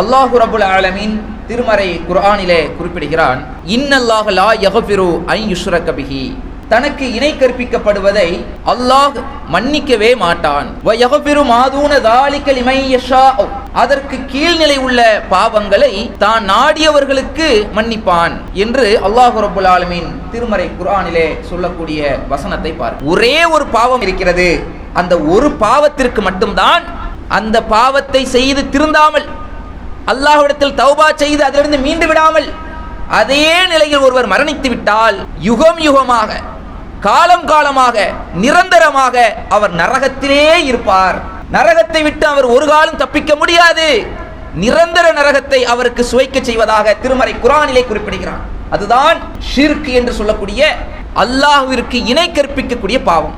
அல்லாஹு ரப்புல் ஆலமீன் திருமறை குர்ஆனிலே குறிப்பிடுகிறான், இன்னல்லாஹ லா யக்ஃபிரு அன் யுஷ்ரக பிஹி, தனக்கு இணை கற்பிக்கப்படுவதை அல்லாஹ் மன்னிக்கவே மாட்டான். வ யக்ஃபிரு மா தூன ஸாலிக லிமன் யஷா, அதற்கு கீழ்நிலை உள்ள பாவங்களை தான் நாடியவர்களுக்கு மன்னிப்பான் என்று அல்லாஹ் ரப்புல் ஆலமீன் திருமறை குர்ஆனிலே சொல்லக்கூடிய வசனத்தை பாருங்கள். ஒரே ஒரு பாவம் இருக்கிறது, அந்த ஒரு பாவத்திற்கு மட்டும்தான், அந்த பாவத்தை செய்து திருந்தாமல் அல்லாஹ்விடத்தில் தௌபா செய்து அதிலிருந்து மீண்டு விடாமல் அதே நிலையில் ஒருவர் மரணித்து விட்டால் யுகம் யுகமாக, காலம் காலமாக, நிரந்தரமாக அவர் நரகத்திலே இருப்பார். நரகத்தை விட்டு அவர் ஒரு காலம் தப்பிக்க முடியாது. நிரந்தர நரகத்தை அவருக்கு சுவைக்க செய்வதாக திருமறை குர்ஆனிலே குறிப்பிடுகிறான். அதுதான் ஷிர்க் என்று சொல்லக்கூடிய அல்லாஹ்விற்கு இணை கற்பிக்கக்கூடிய பாவம்.